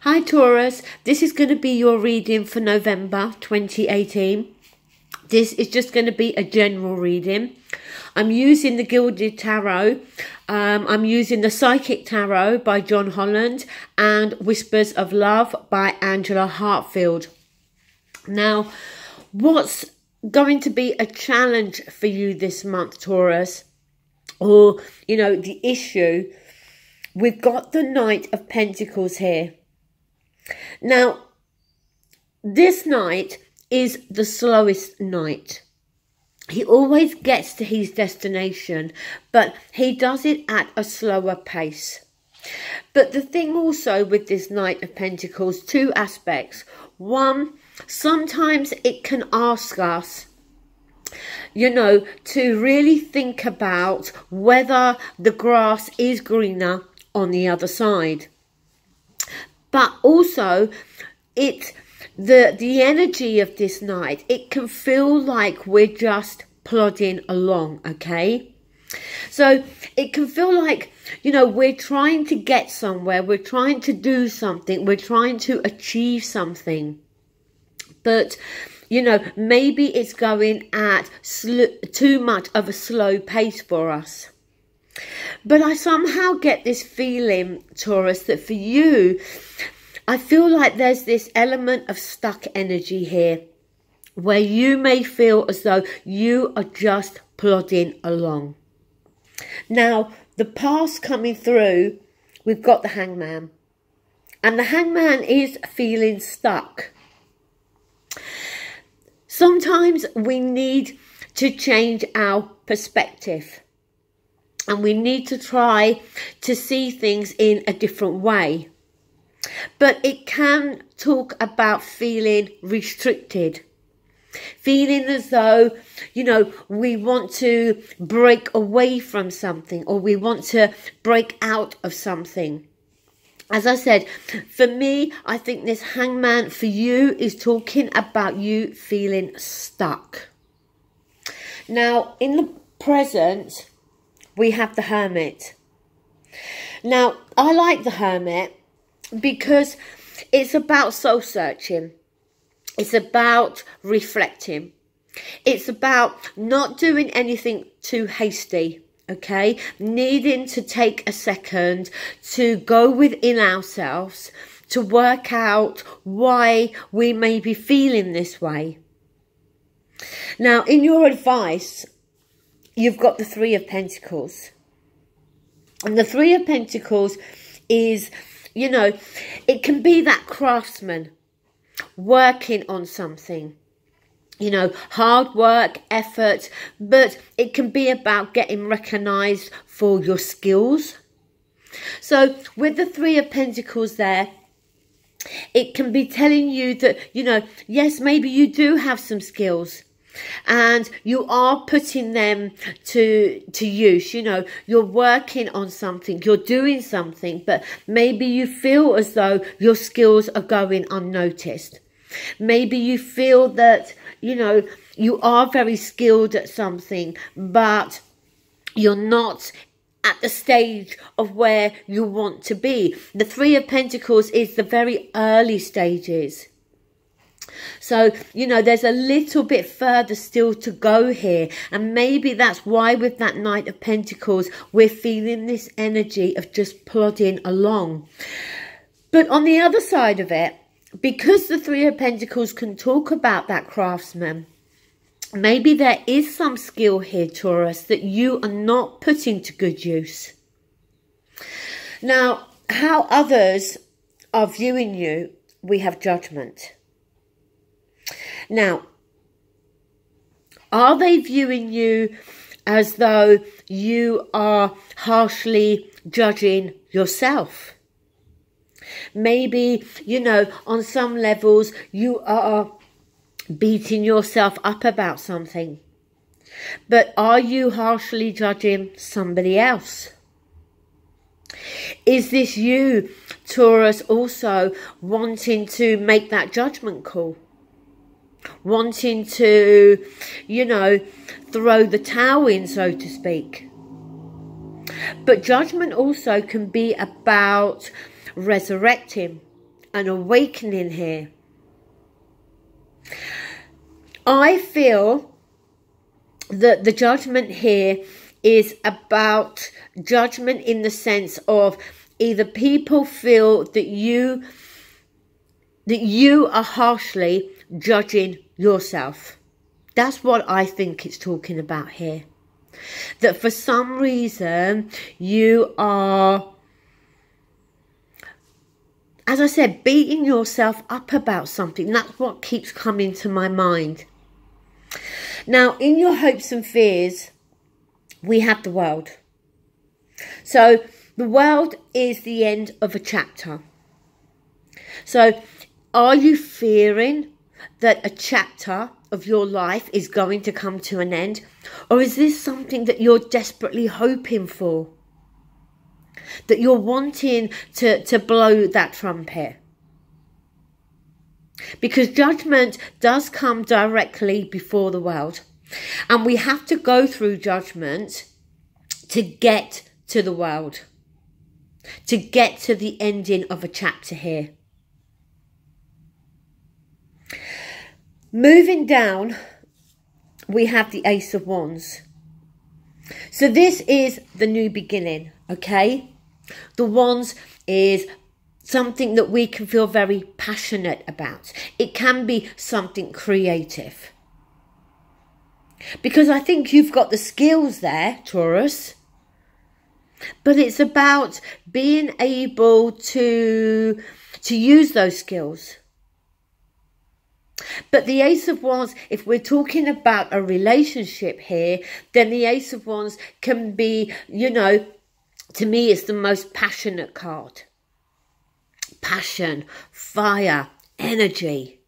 Hi Taurus, this is going to be your reading for November 2018. This is just going to be a general reading. I'm using the Gilded Tarot. I'm using the Psychic Tarot by Holland and Whispers of Love by Hartfield. Now, what's going to be a challenge for you this month, Taurus? Or, the issue, we've got the Knight of Pentacles here. Now, this knight is the slowest knight. He always gets to his destination, but he does it at a slower pace. But the thing also with this Knight of Pentacles, two aspects. One, sometimes it can ask us, to really think about whether the grass is greener on the other side. But also, the energy of this night, it can feel like we're just plodding along, okay? So it can feel like, we're trying to get somewhere, we're trying to do something, we're trying to achieve something. But, maybe it's going at too much of a slow pace for us. But I somehow get this feeling, Taurus, that for you, I feel like there's this element of stuck energy here, where you may feel as though you are just plodding along. Now, the past coming through, we've got the Hangman. And the Hangman is feeling stuck. Sometimes we need to change our perspective. And we need to try to see things in a different way. But it can talk about feeling restricted. Feeling as though, we want to break away from something, or we want to break out of something. As I said, for me, I think this Hangman for you is talking about you feeling stuck. Now, in the present, we have the Hermit. Now, I like the Hermit because it's about soul searching. It's about reflecting. It's about not doing anything too hasty, okay? Needing to take a second to go within ourselves to work out why we may be feeling this way. Now, in your advice, you've got the Three of Pentacles. And the Three of Pentacles is, it can be that craftsman working on something. Hard work, effort, but it can be about getting recognised for your skills. So with the Three of Pentacles there, it can be telling you that, yes, maybe you do have some skills. And you are putting them to use, you're working on something, you're doing something, but maybe you feel as though your skills are going unnoticed. Maybe you feel that, you are very skilled at something, but you're not at the stage of where you want to be. The Three of Pentacles is the very early stages. So, there's a little bit further still to go here. And maybe that's why with that Knight of Pentacles, we're feeling this energy of just plodding along. But on the other side of it, because the Three of Pentacles can talk about that craftsman, maybe there is some skill here, Taurus, that you are not putting to good use. Now, how others are viewing you, we have judgment. Now, are they viewing you as though you are harshly judging yourself? Maybe, on some levels, you are beating yourself up about something. But are you harshly judging somebody else? Is this you, Taurus, also wanting to make that judgment call? Wanting to, throw the towel in, so to speak. But judgment also can be about resurrecting, an awakening here. I feel that the judgment here is about judgment in the sense of either people feel that you are harshly judging yourself. That's what I think it's talking about here. That for some reason you are, as I said, beating yourself up about something. That's what keeps coming to my mind. Now, in your hopes and fears, we have the world. So the world is the end of a chapter. So are you fearing that a chapter of your life is going to come to an end? Or is this something that you're desperately hoping for? That you're wanting to blow that trumpet? Because judgment does come directly before the world. And we have to go through judgment to get to the world. To get to the ending of a chapter here. Moving down, we have the Ace of Wands. So this is the new beginning, okay? The Wands is something that we can feel very passionate about. It can be something creative. Because I think you've got the skills there, Taurus. But it's about being able to use those skills. But the Ace of Wands, if we're talking about a relationship here, then the Ace of Wands can be, you know, to me it's the most passionate card. Passion, fire, energy.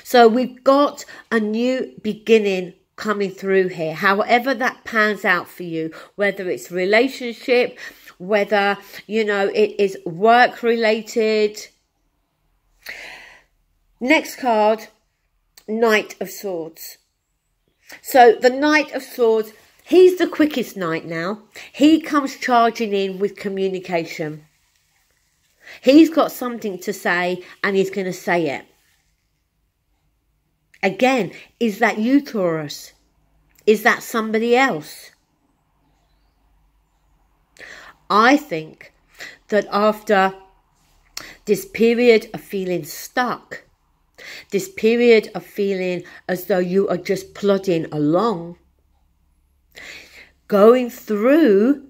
So we've got a new beginning coming through here. However that pans out for you, whether it's relationship, whether, you know, it is work related. Next card, Knight of Swords. So the Knight of Swords, he's the quickest knight now. He comes charging in with communication. He's got something to say and he's going to say it. Again, is that you, Taurus? Is that somebody else? I think that after this period of feeling stuck, this period of feeling as though you are just plodding along, going through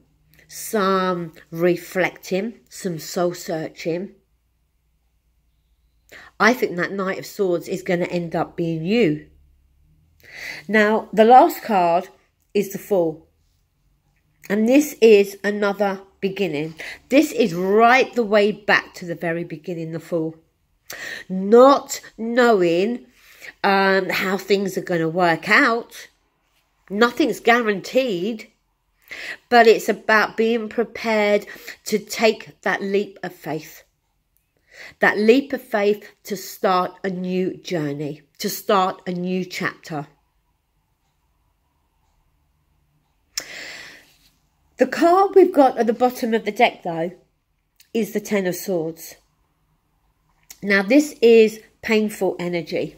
some reflecting, some soul searching, I think that Knight of Swords is going to end up being you. Now, the last card is the Fool. And this is another beginning. This is right the way back to the very beginning, the Fool. Not knowing how things are going to work out. Nothing's guaranteed. But it's about being prepared to take that leap of faith. That leap of faith to start a new journey. To start a new chapter. The card we've got at the bottom of the deck, though, is the Ten of Swords. Now, this is painful energy.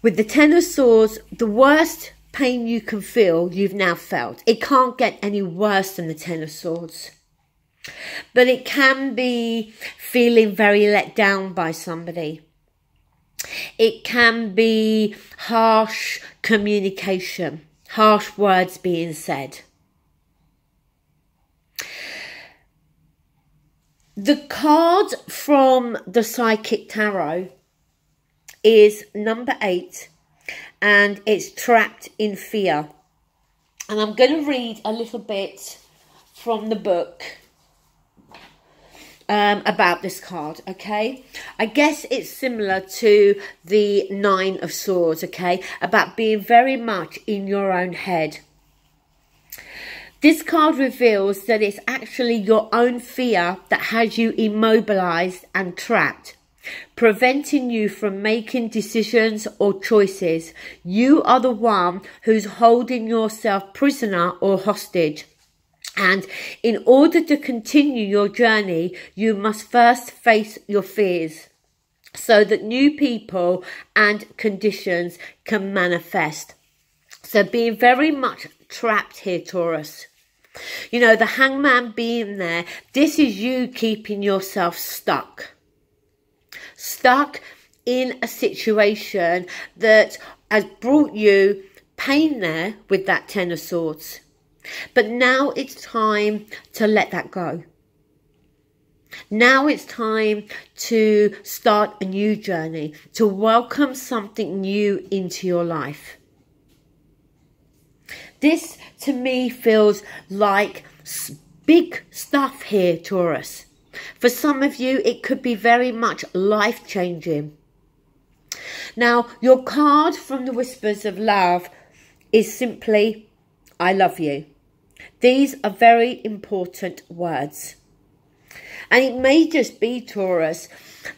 With the Ten of Swords, the worst pain you can feel, you've now felt. It can't get any worse than the Ten of Swords. But it can be feeling very let down by somebody. It can be harsh communication, harsh words being said. The card from the Psychic Tarot is number 8 and it's Trapped in Fear. And I'm going to read a little bit from the book about this card, okay? I guess it's similar to the Nine of Swords, okay? About being very much in your own head. This card reveals that it's actually your own fear that has you immobilized and trapped, preventing you from making decisions or choices. You are the one who's holding yourself prisoner or hostage. And in order to continue your journey, you must first face your fears so that new people and conditions can manifest. So being very much trapped here, Taurus. You know, the hangman being there, this is you keeping yourself stuck. Stuck in a situation that has brought you pain there with that Ten of Swords. But now it's time to let that go. Now it's time to start a new journey, to welcome something new into your life. This, to me, feels like big stuff here, Taurus. For some of you, it could be very much life-changing. Now, your card from the Whispers of Love is simply, I love you. These are very important words. And it may just be, Taurus,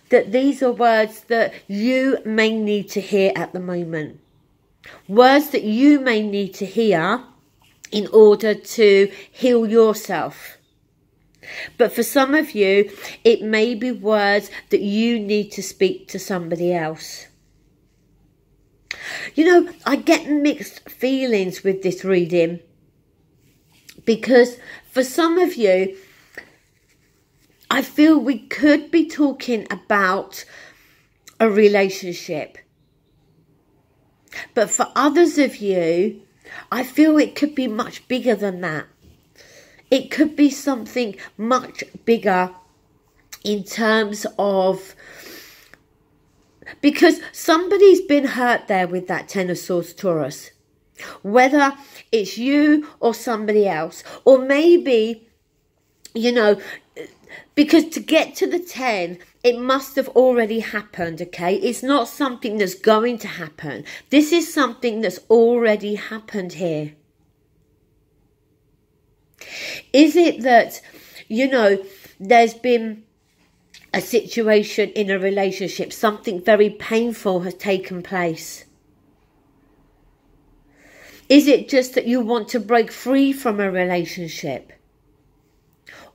that these are words that you may need to hear at the moment. Words that you may need to hear in order to heal yourself. But for some of you, it may be words that you need to speak to somebody else. You know, I get mixed feelings with this reading, because for some of you, I feel we could be talking about a relationship. But for others of you, I feel it could be much bigger than that. It could be something much bigger in terms of, because somebody's been hurt there with that Ten of Swords, Taurus. Whether it's you or somebody else, or maybe, you know, because to get to the 10, it must have already happened, okay? It's not something that's going to happen. This is something that's already happened here. Is it that, you know, there's been a situation in a relationship, something very painful has taken place? Is it just that you want to break free from a relationship?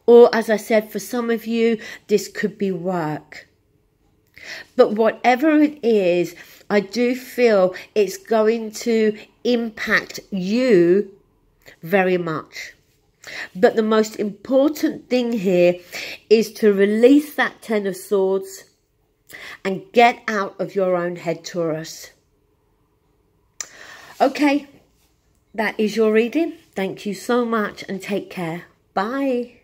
Or, as I said, for some of you, this could be work. But whatever it is, I do feel it's going to impact you very much. But the most important thing here is to release that Ten of Swords and get out of your own head, Taurus. Okay, that is your reading. Thank you so much and take care. Bye.